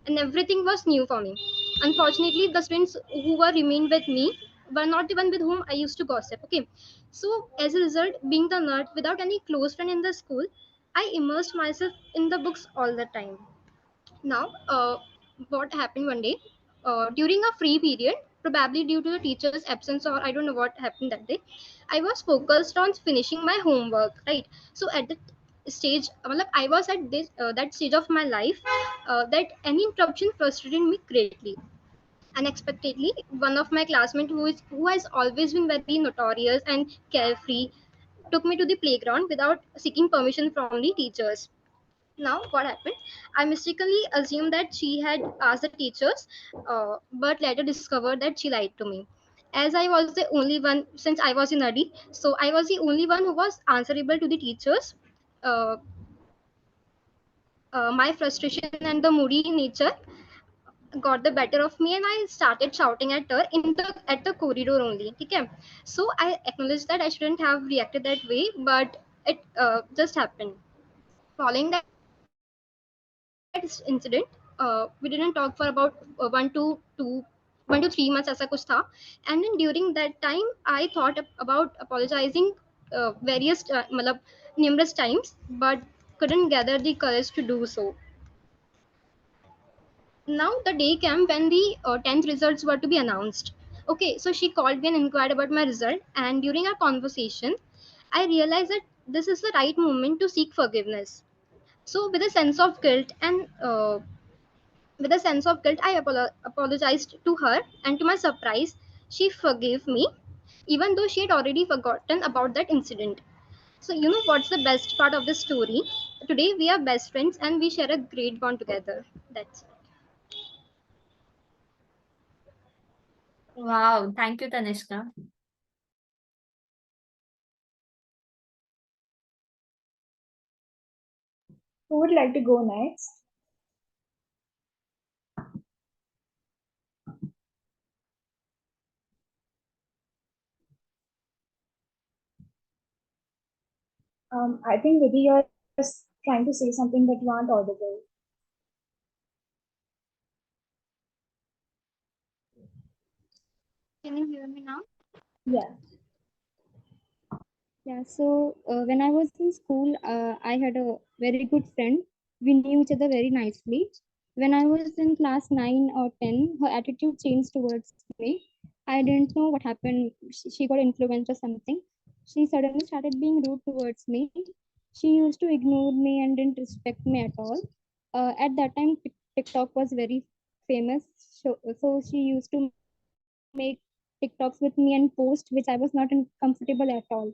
and everything was new for me. Unfortunately, the students who were remained with me were not the one with whom I used to gossip. Okay, so as a result, being the nerd without any close friend in the school, I immersed myself in the books all the time. Now, what happened one day during a free period, probably due to the teacher's absence, or I don't know what happened that day, I was focused on finishing my homework, right? So at that stage, I was at this that stage of my life that any interruption frustrated me greatly. Unexpectedly, one of my classmates who has always been very notorious and carefree took me to the playground without seeking permission from the teachers. Now, what happened? I mistakenly assumed that she had asked the teachers, but later discovered that she lied to me. As I was the only one, since I was in Adi, so I was the only one who was answerable to the teachers. Uh, my frustration and the moody nature got the better of me, and I started shouting at her at the corridor only. Okay, so I acknowledged that I shouldn't have reacted that way, but it just happened. Following that incident, we didn't talk for about 1 to 3 months ऐसा कुछ था. And then during that time I thought about apologizing मतलब numerous times, but couldn't gather the courage to do so. Now the day came when the 10th results were to be announced. Okay, so she called me and inquired about my result, and during our conversation I realized that this is the right moment to seek forgiveness. So with a sense of guilt and I apologized to her, and to my surprise, she forgave me, even though she had already forgotten about that incident. So, you know what's the best part of this story? Today, we are best friends and we share a great bond together. That's it. Wow. Thank you, Tanishka. Who would like to go next? I think Vidhi, you're just trying to say something but you aren't audible. Can you hear me now? Yeah. Yeah, so when I was in school, I had a very good friend. We knew each other very nicely. When I was in class 9 or 10, her attitude changed towards me. I didn't know what happened. She got influenced or something. She suddenly started being rude towards me. She used to ignore me and didn't respect me at all. At that time, TikTok was very famous. So she used to make TikToks with me and post, which I was not comfortable at all.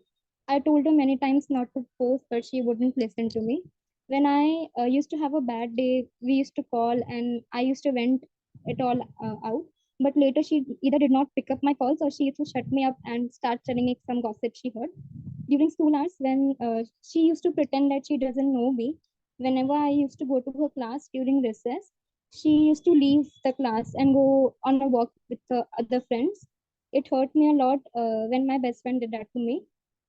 I told her many times not to post, but she wouldn't listen to me. When I used to have a bad day, we used to call and I used to vent it all out. But later, she either did not pick up my calls or she used to shut me up and start telling me some gossip she heard. During school hours, when she used to pretend that she doesn't know me, whenever I used to go to her class during recess, she used to leave the class and go on a walk with the other friends. It hurt me a lot when my best friend did that to me.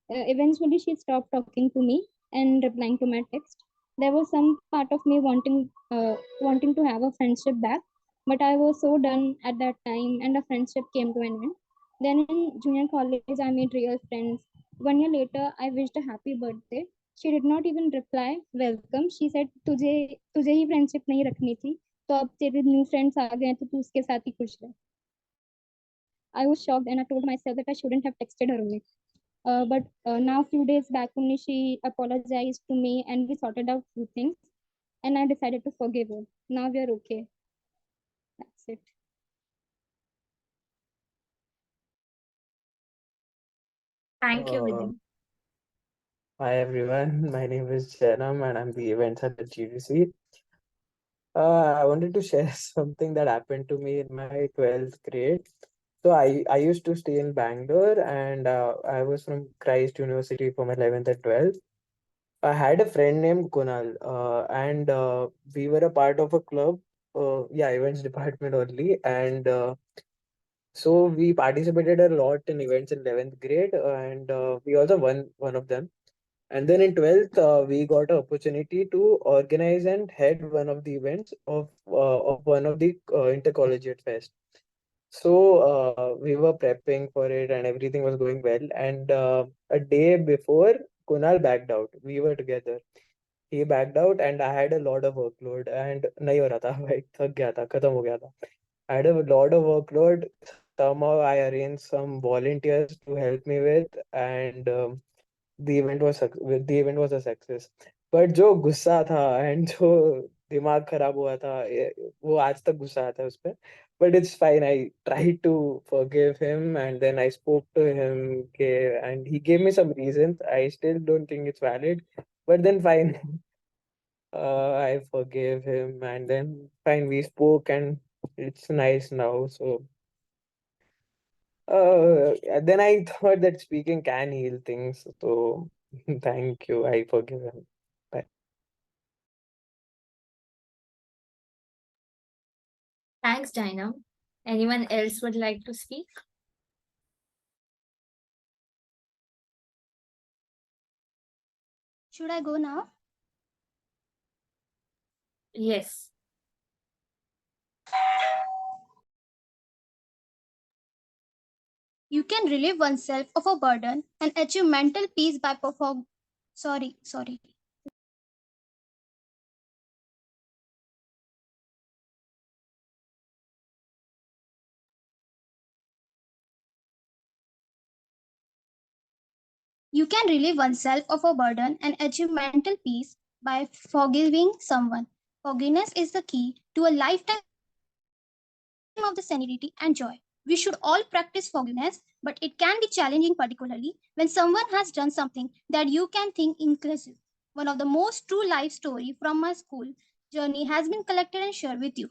Eventually, she stopped talking to me and replying to my text. There was some part of me wanting to have a friendship back, but I was so done at that time, and the friendship came to an end. Then in junior college, I made real friends. 1 year later, I wished a happy birthday. She did not even reply welcome. She said, तुझे तुझे ही friendship नहीं रखनी थी, तो अब तेरे new friends आ गए हैं तो तू उसके साथ ही खुश रह. I was shocked and I told myself that I shouldn't have texted her only. But now, a few days back, only she apologized to me and we sorted out few things. And I decided to forgive her. Now we are okay. That's it. Thank you, Uh, Vidhi. Hi everyone, my name is Janam and I'm the events at the GDC. I wanted to share something that happened to me in my 12th grade. So I used to stay in Bangalore and I was from Christ University for my 11th and 12th. I had a friend named Kunal and we were a part of a club, yeah, events department only. And so we participated a lot in events in 11th grade and we also won one of them. And then in 12th, we got an opportunity to organize and head one of the events of one of the intercollegiate fest. So we were prepping for it and everything was going well. And a day before, Kunal backed out. We were together. He backed out and I had a lot of workload and नहीं हो रहा था भाई थक गया था खत्म हो गया था. I had a lot of workload. Somehow I arranged some volunteers to help me with and the event was a success. But जो गुस्सा था and जो दिमाग खराब हुआ था वो आज तक गुस्सा आता है उस पे. But it's fine. I tried to forgive him and then I spoke to him and he gave me some reasons. I still don't think it's valid, but then fine. I forgave him and then fine we spoke and it's nice now. So then I thought that speaking can heal things. So thank you. I forgive him. Bye. Thanks, Dinah. Anyone else would like to speak? Should I go now? Yes. You can relieve oneself of a burden and achieve mental peace by Sorry. You can relieve oneself of a burden and achieve mental peace by forgiving someone. Forgiveness is the key to a lifetime of the serenity and joy. We should all practice forgiveness, but it can be challenging, particularly when someone has done something that you can think inclusive. One of the most true life story from my school journey has been collected and shared with you.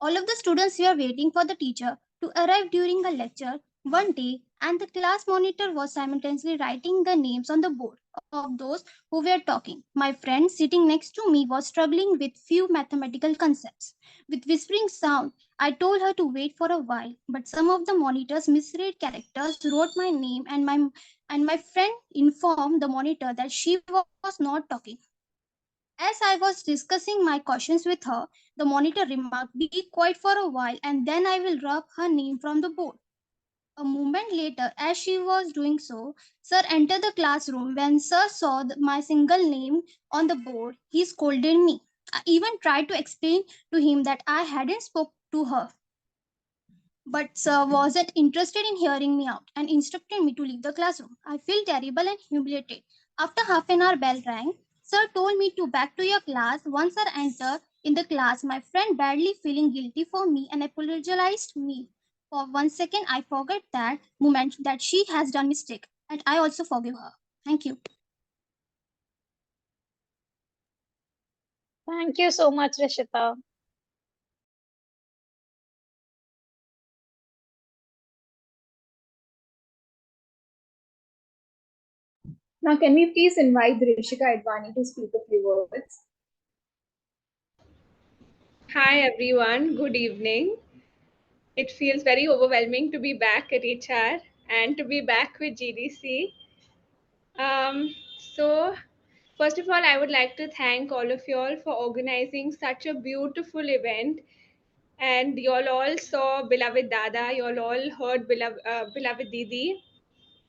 All of the students were waiting for the teacher to arrive during a lecture one day, and the class monitor was simultaneously writing the names on the board of those who were talking. My friend sitting next to me was struggling with few mathematical concepts. With whispering sound, I told her to wait for a while, but some of the monitors misread characters, wrote my name, and my friend informed the monitor that she was not talking. As I was discussing my questions with her, the monitor remarked, "Be quiet for a while and then I will rub her name from the board." A moment later, as she was doing so, Sir entered the classroom. When Sir saw my single name on the board, he scolded me. I even tried to explain to him that I hadn't spoke to her. But Sir wasn't interested in hearing me out and instructed me to leave the classroom. I feel terrible and humiliated. After half an hour bell rang, Sir told me to back to your class. Once Sir entered in the class, my friend badly feeling guilty for me and apologized me. For 1 second, I forgot that moment that she has done mistake, and I also forgive her. Thank you. Thank you so much, Rishita. Now, can we please invite Rishika Advani to speak a few words? Hi everyone, good evening. It feels very overwhelming to be back at HR and to be back with GDC. So, first of all, I would like to thank all of you all for organizing such a beautiful event. And you all saw Beloved Dada, you all heard Beloved Didi.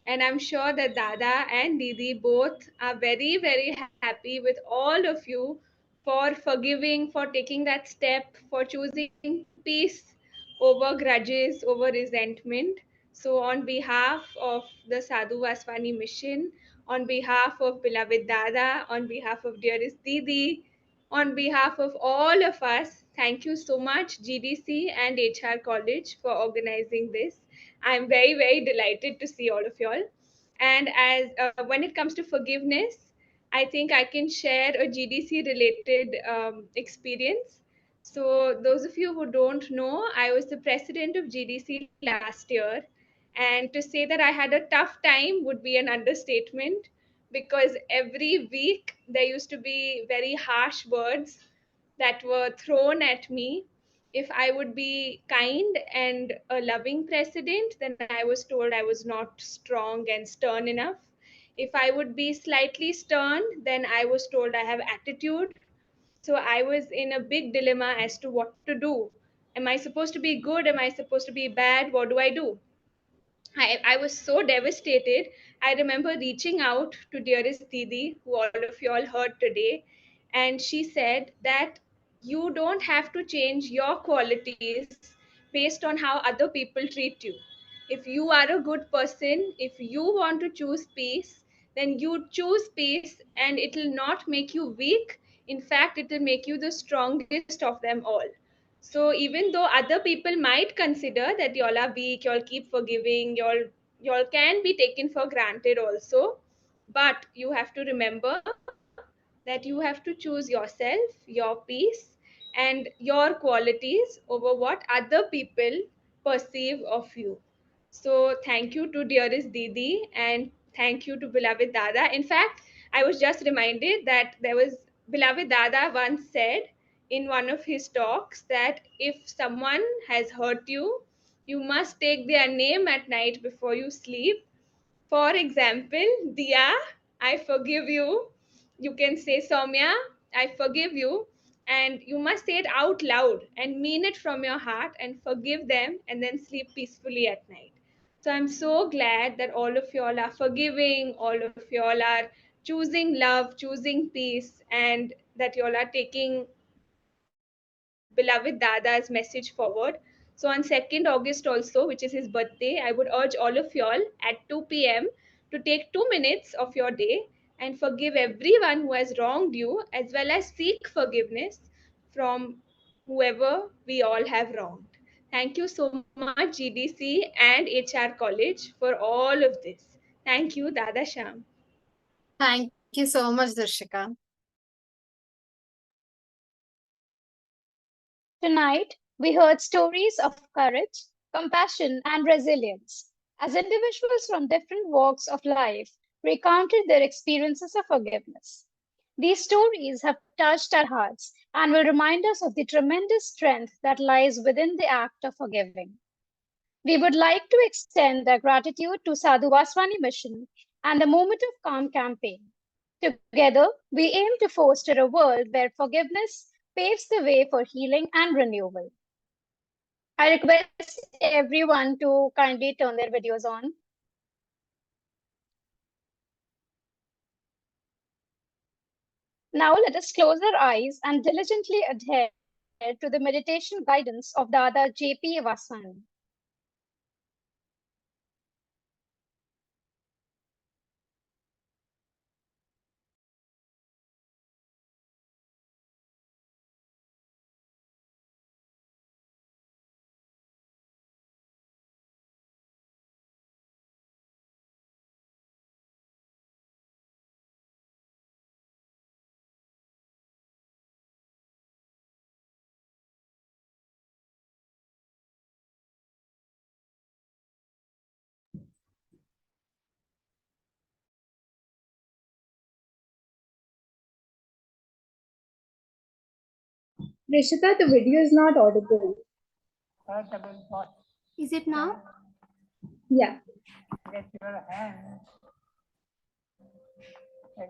And I'm sure that Dada and Didi both are very, very happy with all of you for forgiving, for taking that step, for choosing peace over grudges, over resentment. So, on behalf of the Sadhu Vaswani mission, on behalf of Beloved Dada, on behalf of dearest Didi, on behalf of all of us, thank you so much, GDC and HR College, for organizing this. I'm very, very delighted to see all of y'all. And as when it comes to forgiveness, I think I can share a GDC related experience. So, those of you who don't know, I was the president of GDC last year. And to say that I had a tough time would be an understatement because every week there used to be very harsh words that were thrown at me. If I would be kind and a loving president, then I was told I was not strong and stern enough. If I would be slightly stern, then I was told I have attitude. So I was in a big dilemma as to what to do. Am I supposed to be good? Am I supposed to be bad? What do I do? I was so devastated. I remember reaching out to dearest Didi, who all of you all heard today, and she said that you don't have to change your qualities based on how other people treat you. If you are a good person, if you want to choose peace, then you choose peace and it will not make you weak. In fact, it will make you the strongest of them all. So even though other people might consider that y'all are weak, y'all keep forgiving, y'all can be taken for granted also, but you have to remember that you have to choose yourself, your peace, and your qualities over what other people perceive of you. So thank you to dearest Didi and thank you to beloved Dada. In fact, I was just reminded that there was beloved Dada once said in one of his talks that if someone has hurt you, you must take their name at night before you sleep. For example, Dia, I forgive you. You can say, Soumya, I forgive you. And you must say it out loud and mean it from your heart and forgive them and then sleep peacefully at night. So I'm so glad that all of y'all are forgiving, all of y'all are choosing love, choosing peace, and that y'all are taking beloved Dada's message forward. So on 2nd August also, which is his birthday, I would urge all of y'all at 2 p.m. to take 2 minutes of your day and forgive everyone who has wronged you, as well as seek forgiveness from whoever we all have wronged. Thank you so much, GDC and HR College, for all of this. Thank you, Dada Sham. Thank you so much, Darshika. Tonight, we heard stories of courage, compassion, and resilience. As individuals from different walks of life, recounted their experiences of forgiveness. These stories have touched our hearts and will remind us of the tremendous strength that lies within the act of forgiving. We would like to extend our gratitude to Sadhu Vaswani Mission and the Moment of Calm campaign. Together, we aim to foster a world where forgiveness paves the way for healing and renewal. I request everyone to kindly turn their videos on. Now let us close our eyes and diligently adhere to the meditation guidance of Dada J.P. Vaswani. Rishita, the video is not audible. Is it now? Yeah. Let your hand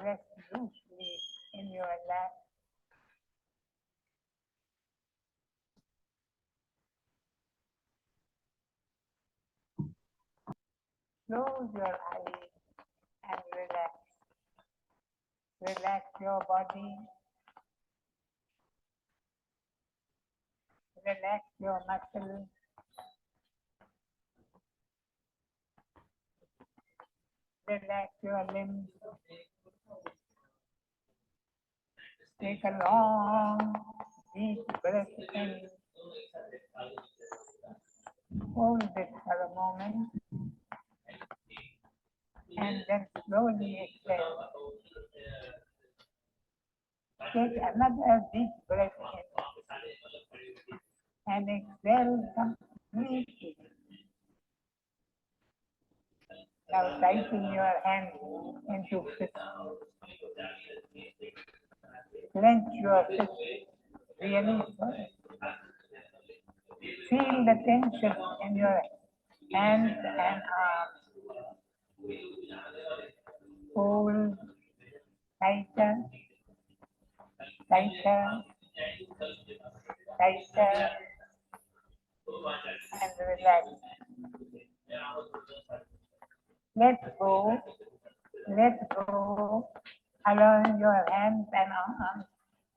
rest loosely in your lap. Close your eyes and relax. Relax your body. Relax your muscles. Relax your limbs. Take a long, deep breath in. Hold it for a moment. And then slowly exhale. Take another deep breath in. And exhale completely. Now tighten your hand into fist. Clench your fist really firm. Feel the tension in your hands and arms. Hold tighter, tighter, tighter, and relax. Let go, allowing your hands and arms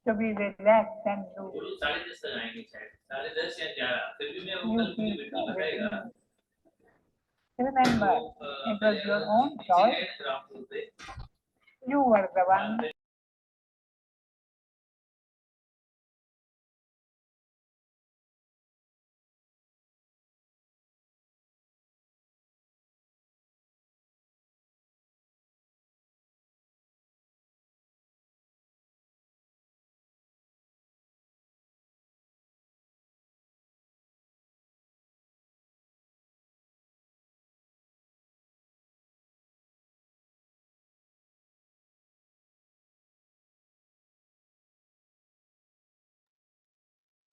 to be relaxed and loose. You keep going. Remember, it was your own choice. You were the one.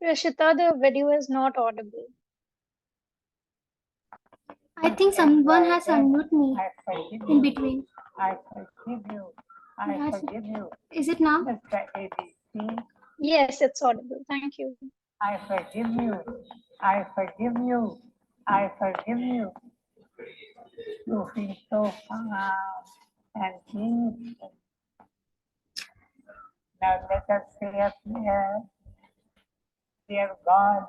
Rishita, the video is not audible. I think someone has unmuted me in between. I forgive you. I forgive you. Is it now? Mr. ABC. Yes, it's audible. Thank you. I forgive you. I forgive you. I forgive you. You feel so calm and peaceful. Now let us say a prayer. Dear God,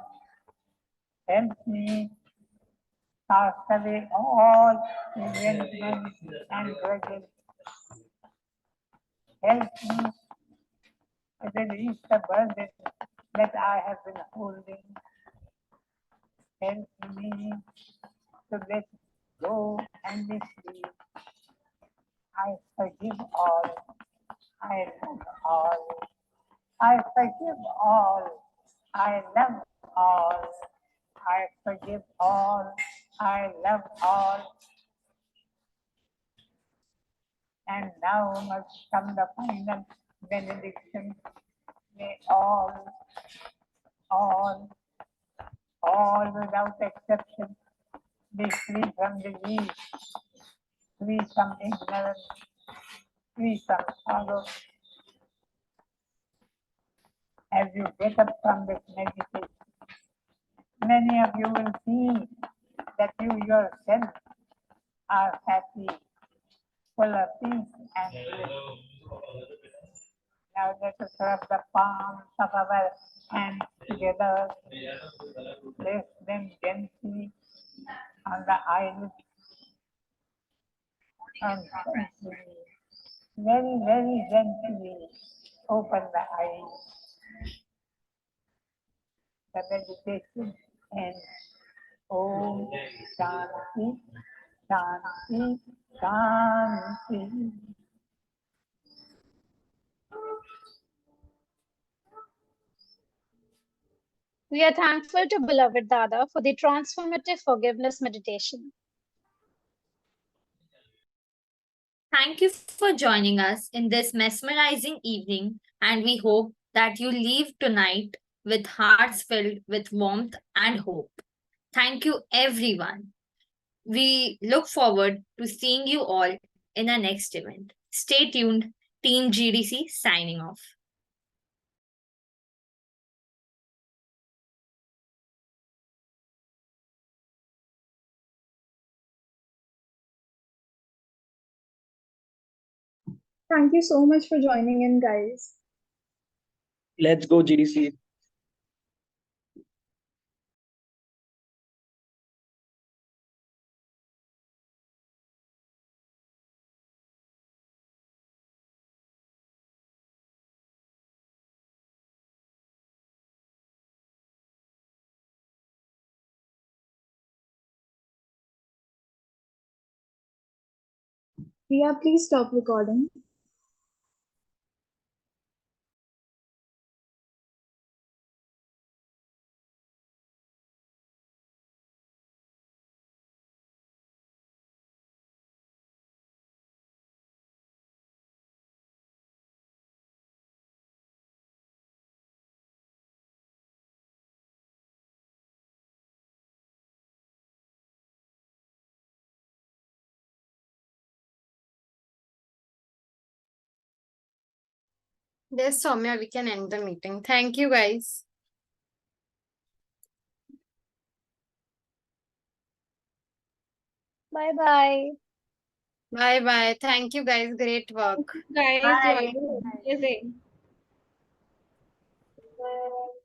help me cast away all resentment and grudges. Help me release the burden that I have been holding. Help me to let go and be free. I forgive all. I love all. I forgive all. I love all. I forgive all. I love all. And now must come the final benediction. May all without exception be free from disease, free from ignorance, free from sorrow. As you get up from this meditation, many of you will see that you yourself are happy, full of peace and bliss. Now let us rub the palms of our hands together, place them gently on the eyelids, and gently, very, very gently open the eyes. The meditation ends. Om Shanti, Shanti, Shanti. We are thankful to beloved Dada for the transformative forgiveness meditation. Thank you for joining us in this mesmerizing evening, and we hope that you leave tonight with hearts filled with warmth and hope. Thank you, everyone. We look forward to seeing you all in our next event. Stay tuned. Team GDC signing off. Thank you so much for joining in, guys. Let's go, GDC. Priya, please stop recording. Yes, Soumya, we can end the meeting. Thank you, guys. Bye-bye. Bye-bye. Thank you, guys. Great work. Guys, Bye. amazing. Bye.